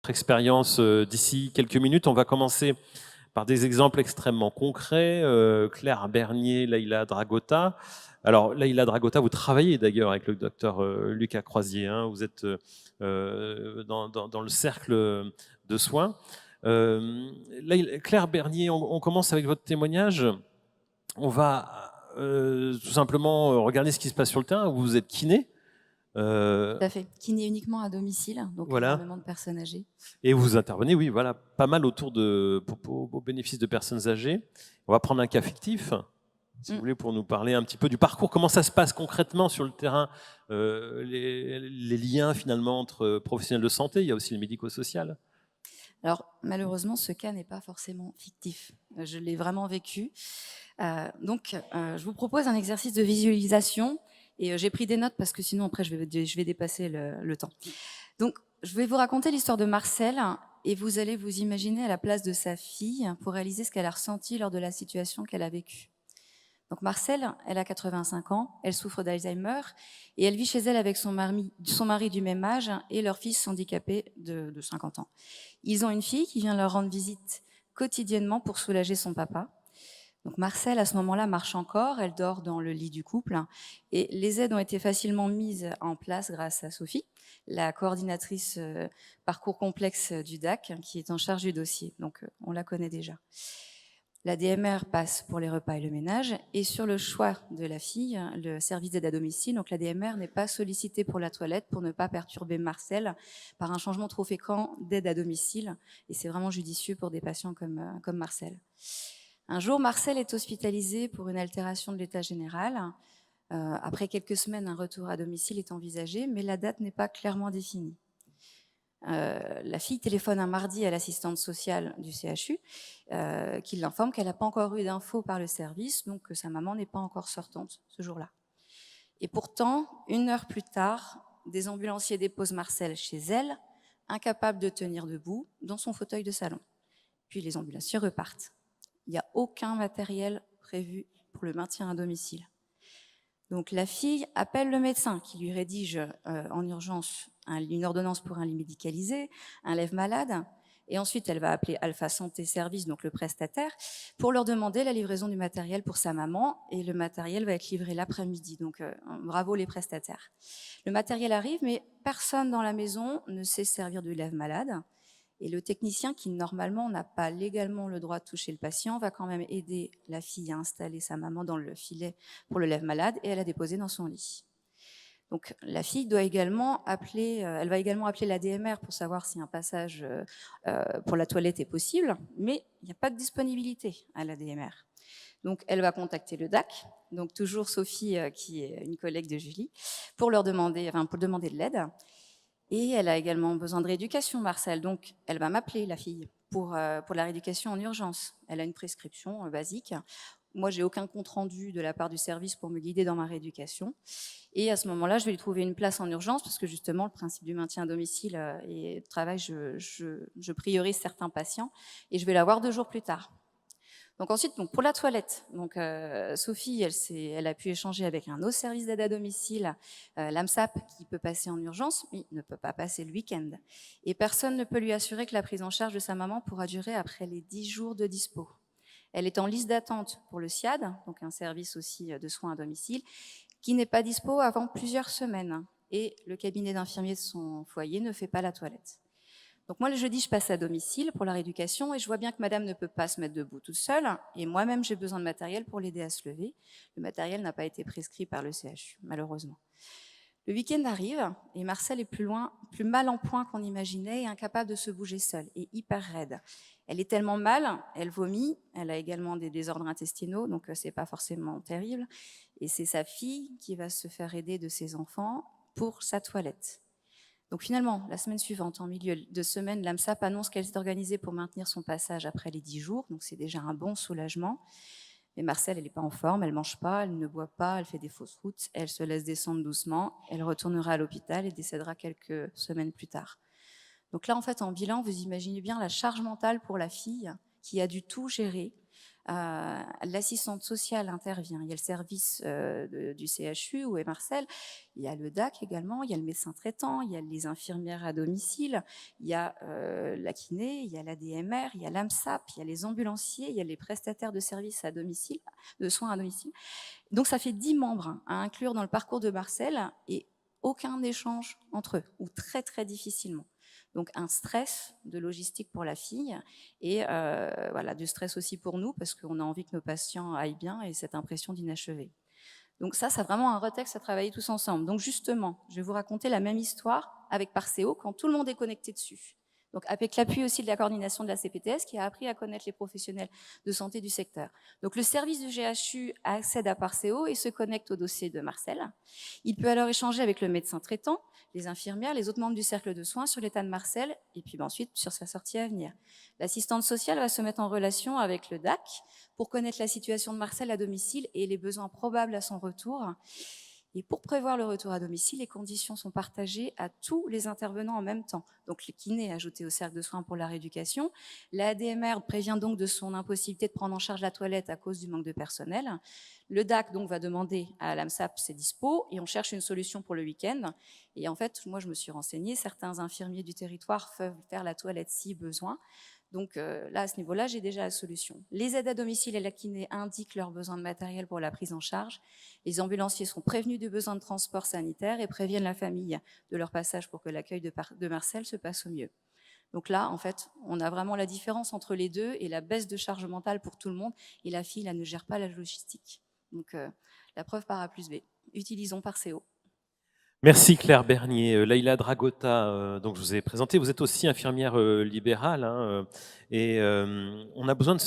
votre expérience d'ici quelques minutes. On va commencer par des exemples extrêmement concrets. Claire Bernier, Leïla Dragota. Alors, Leïla Dragota, vous travaillez d'ailleurs avec le docteur Lucas Croisier. Hein. Vous êtes dans le cercle de soins. Claire Bernier, on commence avec votre témoignage. On va tout simplement regarder ce qui se passe sur le terrain. Vous êtes kiné. Tout à fait. Kiné uniquement à domicile, donc voilà. Énormément de personnes âgées. Et vous intervenez, oui, voilà, pas mal autour au bénéfice de personnes âgées. On va prendre un cas fictif, si vous voulez, pour nous parler un petit peu du parcours. Comment ça se passe concrètement sur le terrain, les liens finalement entre professionnels de santé. Il y a aussi le médico-social. Alors, malheureusement, ce cas n'est pas forcément fictif. Je l'ai vraiment vécu. Je vous propose un exercice de visualisation. Et j'ai pris des notes parce que sinon, après, je vais dépasser le temps. Donc, je vais vous raconter l'histoire de Marcel et vous allez vous imaginer à la place de sa fille pour réaliser ce qu'elle a ressenti lors de la situation qu'elle a vécue. Donc Marcel, elle a 85 ans, elle souffre d'Alzheimer et elle vit chez elle avec son mari du même âge et leur fils handicapé de 50 ans. Ils ont une fille qui vient leur rendre visite quotidiennement pour soulager son papa. Donc Marcel, à ce moment-là, marche encore, elle dort dans le lit du couple et les aides ont été facilement mises en place grâce à Sophie, la coordinatrice parcours complexe du DAC, qui est en charge du dossier. Donc on la connaît déjà. La DMR passe pour les repas et le ménage et sur le choix de la fille, le service d'aide à domicile, donc la DMR n'est pas sollicitée pour la toilette pour ne pas perturber Marcel par un changement trop fréquent d'aide à domicile et c'est vraiment judicieux pour des patients comme Marcel. Un jour, Marcel est hospitalisé pour une altération de l'état général. Après quelques semaines, un retour à domicile est envisagé, mais la date n'est pas clairement définie. La fille téléphone un mardi à l'assistante sociale du CHU qui l'informe qu'elle n'a pas encore eu d'infos par le service, donc que sa maman n'est pas encore sortante ce jour-là. Et pourtant, 1 heure plus tard, des ambulanciers déposent Marcel chez elle, incapable de tenir debout, dans son fauteuil de salon. Puis les ambulanciers repartent. Il n'y a aucun matériel prévu pour le maintien à domicile. Donc la fille appelle le médecin qui lui rédige en urgence une ordonnance pour un lit médicalisé, un lève-malade, et ensuite elle va appeler Alpha Santé Service, donc le prestataire, pour leur demander la livraison du matériel pour sa maman, et le matériel va être livré l'après-midi, donc bravo les prestataires. Le matériel arrive, mais personne dans la maison ne sait servir du lève-malade, et le technicien, qui normalement n'a pas légalement le droit de toucher le patient, va quand même aider la fille à installer sa maman dans le filet pour le lève-malade et à la déposer dans son lit. Donc la fille doit également elle va également appeler la DMR pour savoir si un passage pour la toilette est possible, mais il n'y a pas de disponibilité à la DMR. Donc elle va contacter le DAC, donc toujours Sophie qui est une collègue de Julie, pour demander de l'aide. Et elle a également besoin de rééducation, Marcel. Donc, elle va m'appeler, la fille, pour la rééducation en urgence. Elle a une prescription basique. Moi, j'ai aucun compte-rendu de la part du service pour me guider dans ma rééducation. Et à ce moment-là, je vais lui trouver une place en urgence parce que justement, le principe du maintien à domicile et de travail, je priorise certains patients. Et je vais la voir 2 jours plus tard. Donc ensuite, pour la toilette, Sophie, elle a pu échanger avec un autre service d'aide à domicile, l'AMSAP, qui peut passer en urgence, mais ne peut pas passer le week-end. Et personne ne peut lui assurer que la prise en charge de sa maman pourra durer après les 10 jours de dispo. Elle est en liste d'attente pour le SIAD, donc un service aussi de soins à domicile, qui n'est pas dispo avant plusieurs semaines. Et le cabinet d'infirmier de son foyer ne fait pas la toilette. Donc moi, le jeudi, je passe à domicile pour la rééducation et je vois bien que madame ne peut pas se mettre debout toute seule et moi-même, j'ai besoin de matériel pour l'aider à se lever. Le matériel n'a pas été prescrit par le CHU, malheureusement. Le week-end arrive et Marcel est plus mal en point qu'on imaginait et incapable de se bouger seule et hyper raide. Elle est tellement mal, elle vomit, elle a également des désordres intestinaux, donc c'est pas forcément terrible. Et c'est sa fille qui va se faire aider de ses enfants pour sa toilette. Donc finalement, la semaine suivante, en milieu de semaine, l'AMSAP annonce qu'elle s'est organisée pour maintenir son passage après les 10 jours, donc c'est déjà un bon soulagement. Mais Marcel, elle n'est pas en forme, elle ne mange pas, elle ne boit pas, elle fait des fausses routes, elle se laisse descendre doucement, elle retournera à l'hôpital et décédera quelques semaines plus tard. Donc là, en fait, en bilan, vous imaginez bien la charge mentale pour la fille qui a dû tout gérer, L'assistante sociale intervient. Il y a le service du CHU où est Marcel. Il y a le DAC également. Il y a le médecin traitant. Il y a les infirmières à domicile. Il y a la kiné. Il y a la DMR. Il y a l'AMSAP. Il y a les ambulanciers. Il y a les prestataires de services à domicile, de soins à domicile. Donc ça fait 10 membres à inclure dans le parcours de Marcel et aucun échange entre eux, ou très très difficilement. Donc un stress de logistique pour la fille et voilà, du stress aussi pour nous parce qu'on a envie que nos patients aillent bien et cette impression d'inachevé. Donc ça, c'est vraiment un retexte à travailler tous ensemble. Donc justement, je vais vous raconter la même histoire avec Parceo quand tout le monde est connecté dessus. Donc avec l'appui aussi de la coordination de la CPTS qui a appris à connaître les professionnels de santé du secteur. Donc le service du GHU accède à Parceo et se connecte au dossier de Marcel. Il peut alors échanger avec le médecin traitant, les infirmières, les autres membres du cercle de soins sur l'état de Marcel et puis ensuite sur sa sortie à venir. L'assistante sociale va se mettre en relation avec le DAC pour connaître la situation de Marcel à domicile et les besoins probables à son retour. Et pour prévoir le retour à domicile, les conditions sont partagées à tous les intervenants en même temps. Donc le kiné est ajouté au cercle de soins pour la rééducation. La ADMR prévient donc de son impossibilité de prendre en charge la toilette à cause du manque de personnel. Le DAC donc va demander à l'AMSAP ses dispos et on cherche une solution pour le week-end. Et en fait, moi je me suis renseignée, certains infirmiers du territoire peuvent faire la toilette si besoin. Donc là, à ce niveau-là, j'ai déjà la solution. Les aides à domicile et la kiné indiquent leurs besoins de matériel pour la prise en charge. Les ambulanciers sont prévenus du besoin de transport sanitaire et préviennent la famille de leur passage pour que l'accueil de Marcel se passe au mieux. Donc là, en fait, on a vraiment la différence entre les deux et la baisse de charge mentale pour tout le monde. Et la fille, elle ne gère pas la logistique. Donc la preuve par A plus B. Utilisons Parceo. Merci Claire Bernier. Leïla Dragota, donc je vous ai présenté, vous êtes aussi infirmière libérale, hein, et on a besoin de